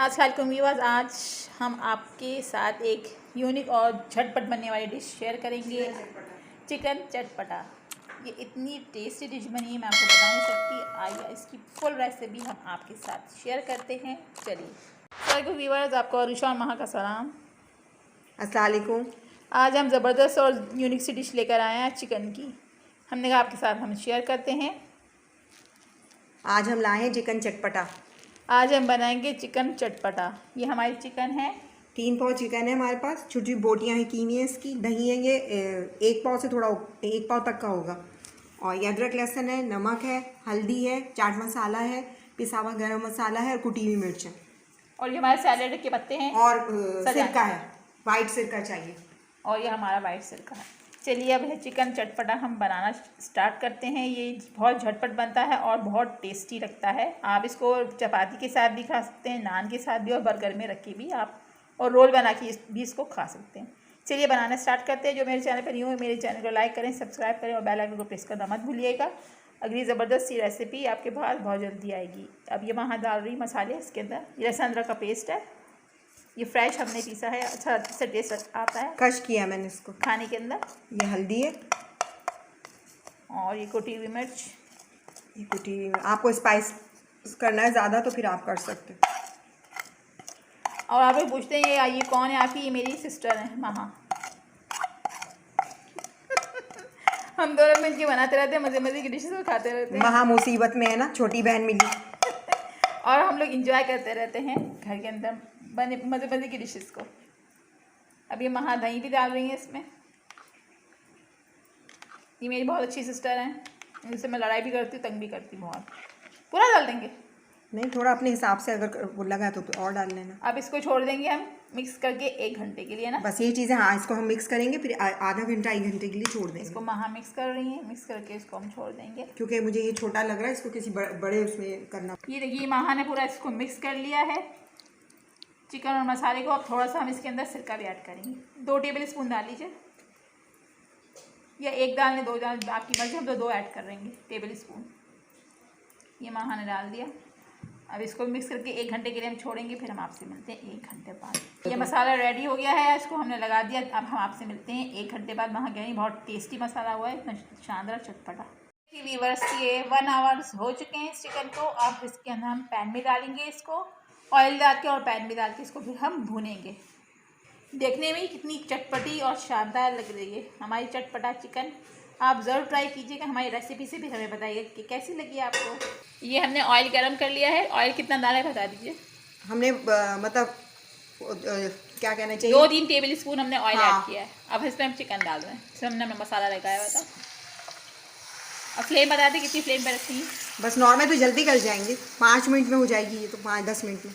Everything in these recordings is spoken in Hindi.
अस्सलाम व्यूअर्स, आज हम आपके साथ एक यूनिक और झटपट बनने वाली डिश शेयर करेंगे। चिकन चटपटा। ये इतनी टेस्टी डिश बनी है, मैं आपको बता नहीं सकती। आइए इसकी फुल रेसिपी हम आपके साथ शेयर करते हैं। चलिए अस्सलाम व्यूअर्स, आपको अरुषा और महा का सलाम। अस्सलाम वालेकुम। आज हम ज़बरदस्त और यूनिक सी डिश लेकर आए हैं चिकन की। हमने कहा आपके साथ हम शेयर करते हैं। आज हम लाए हैं चिकन चटपटा। आज हम बनाएंगे चिकन चटपटा। ये हमारी चिकन है, 3 पाव चिकन है हमारे पास। छोटी छोटी बोटियाँ हैं कीनी है इसकी। दही है ये 1 पाव से थोड़ा 1 पाव तक का होगा। और ये अदरक लहसुन है, नमक है, हल्दी है, चाट मसाला है, पिसा हुआ गरम मसाला है और कुटी हुई मिर्च है। और ये हमारे सैलेड के पत्ते हैं और सिरका है, वाइट सिरका चाहिए। और ये हमारा वाइट सिरका है। चलिए अब है चिकन चटपटा हम बनाना स्टार्ट करते हैं। ये बहुत झटपट बनता है और बहुत टेस्टी लगता है। आप इसको चपाती के साथ भी खा सकते हैं, नान के साथ भी, और बर्गर में रख के भी आप, और रोल बना के भी इसको खा सकते हैं। चलिए बनाना स्टार्ट करते हैं। जो मेरे चैनल पर न्यू है, मेरे चैनल को लाइक करें, सब्सक्राइब करें और बेल आइकन को प्रेस करना मत भूलिएगा। अगली ज़बरदस्त सी रेसिपी आपके पास बहुत जल्दी आएगी। अब ये वहाँ डाल रही मसाले इसके अंदर। ये लहसुन अदरक का पेस्ट है, ये फ्रेश हमने पीसा है, अच्छा से टेस्ट आता है। कश किया मैंने इसको खाने के अंदर। ये हल्दी है और ये कुटी हुई मिर्च। ये कुटी हुई। आपको स्पाइस करना है ज़्यादा तो फिर आप कर सकते हैं। और आप लोग पूछते हैं ये कौन है आपकी? ये मेरी सिस्टर है महा। हम दोनों मिलकर बनाते रहते हैं, मज़े मज़े की डिशेस खाते रहते हैं। महा मुसीबत में है ना, छोटी बहन मिली। और हम लोग इंजॉय करते रहते हैं घर के अंदर बने मज़े मज़े की डिशेस को। अब ये महा दही भी डाल रही है इसमें। ये मेरी बहुत अच्छी सिस्टर है, इनसे मैं लड़ाई भी करती हूँ, तंग भी करती हूँ बहुत। पूरा डाल देंगे? नहीं, थोड़ा अपने हिसाब से अगर वो लगा तो और डाल लेना। अब इसको छोड़ देंगे हम मिक्स करके 1 घंटे के लिए ना। बस ये चीज़ें, हाँ, इसको हम मिक्स करेंगे, फिर आधा घंटा 1 घंटे के लिए छोड़ देंगे। इसको महा मिक्स कर रही है, मिक्स करके इसको हम छोड़ देंगे क्योंकि मुझे ये छोटा लग रहा है, इसको किसी बड़े उसमें करना। ये देखिए महा ने पूरा इसको मिक्स कर लिया है चिकन और मसाले को। अब थोड़ा सा हम इसके अंदर सिरका भी ऐड करेंगे। 2 टेबल स्पून डाल लीजिए, या 1 डालने 2 डाल, आपकी मर्जी। हम तो 2 ऐड कर देंगे टेबल स्पून। ये महा ने डाल दिया। अब इसको मिक्स करके 1 घंटे के लिए हम छोड़ेंगे, फिर हम आपसे मिलते हैं 1 घंटे बाद। ये मसाला रेडी हो गया है, इसको हमने लगा दिया। अब हम आपसे मिलते हैं 1 घंटे बाद। वहाँ गए, बहुत टेस्टी मसाला हुआ है, इतना शानदार चटपटा। व्यूअर्स, ये 1 आवर्स हो चुके हैं इस चिकन को। अब इसके अंदर हम पैन में डालेंगे इसको, ऑयल डाल के और पैन में डाल के इसको फिर हम भूनेंगे। देखने में कितनी चटपटी और शानदार लग रही है हमारी चटपटा चिकन। आप ज़रूर ट्राई कीजिएगा। हमारी रेसिपी से भी हमें बताइएगा कि कैसी लगी आपको। ये हमने ऑयल गरम कर लिया है। ऑयल कितना डाला है बता दीजिए। हमने मतलब क्या कहना चाहिए, 2-3 टेबल स्पून हमने ऑयल हाँ। ऐड किया है। अब इसमें हम चिकन डाल रहे हैं। इसमें हमने मसाला लगाया हुआ था। और फ्लेम बता दें कितनी फ्लेम पर रखती है? बस नॉर्मल तो जल्दी कर जाएंगे, 5 मिनट में हो जाएगी ये तो, 5-10 मिनट में।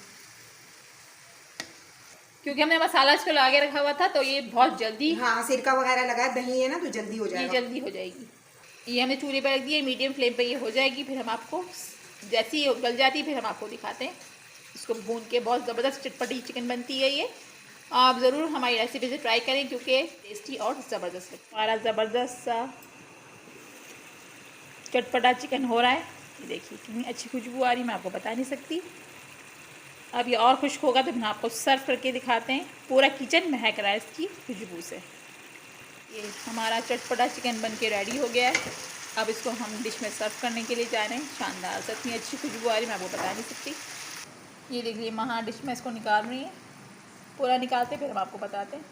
क्योंकि हमने मसाला इसको लगा के रखा हुआ था, तो ये बहुत जल्दी, हाँ, सिरका वगैरह लगा है, दही है ना, तो जल्दी हो ये जाएगा। जल्दी हो जाएगी। ये हमने चूल्हे पर रख दिया, मीडियम फ्लेम पे ये हो जाएगी। फिर हम आपको जैसी ही गल जाती है फिर हम आपको दिखाते हैं। इसको भून के बहुत ज़बरदस्त चटपटी चिकन बनती है ये। आप ज़रूर हमारी रेसिपी से ट्राई करें, क्योंकि टेस्टी और ज़बरदस्त लगता है। हमारा ज़बरदस्त सा चटपटा चिकन हो रहा है। ये देखिए कितनी अच्छी खुशबू आ रही है, मैं आपको बता नहीं सकती। अब ये और खुश्क होगा तो हम आपको सर्व करके दिखाते हैं। पूरा किचन महक रहा है इसकी खुशबू से। ये हमारा चटपटा चिकन बन के रेडी हो गया है। अब इसको हम डिश में सर्व करने के लिए जा रहे हैं। शानदार से इतनी अच्छी खुशबू आ रही है, मैं आपको बता नहीं सकती। ये देखिए महा डिश में इसको निकाल रही है। पूरा निकालते फिर हम आपको बताते हैं।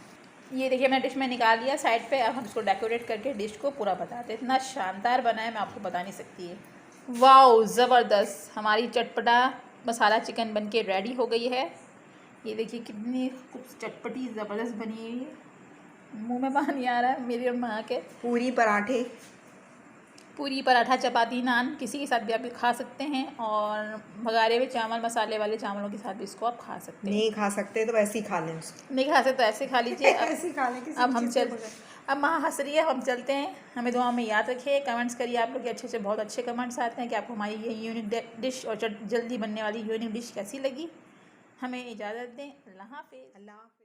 ये देखिए मैं डिश में निकाल लिया साइड पे। अब हम इसको डेकोरेट करके डिश को पूरा बताते हैं। इतना शानदार बना है, मैं आपको बता नहीं सकती है। वाओ, ज़बरदस्त हमारी चटपटा मसाला चिकन बन के रेडी हो गई है। ये देखिए कितनी चटपटी ज़बरदस्त बनी हुई है। मुंह में पानी आ रहा है मेरी और माँ के। पूरी पराठे, पूरी पराठा, चपाती, नान, किसी के साथ भी आप खा सकते हैं। और भगारे हुए चावल, मसाले वाले चावलों के साथ भी इसको आप खा सकते हैं। नहीं खा सकते तो वैसे ही खा लें उसको। नहीं खा सकते तो ऐसे खा लीजिए। ऐसे ही खा लें। अब हम अब माँ हंस रही है, हम चलते हैं। हमें दुआ में याद रखिए, कमेंट्स करिए आप लोग, अच्छे से बहुत अच्छे कमेंट्स आते हैं कि आपको हमारी ये यूनिक डिश और जल्दी बनने वाली यूनिक डिश कैसी लगी। हमें इजाज़त दें। अल्लाह हाफ़िज़। अल्लाह।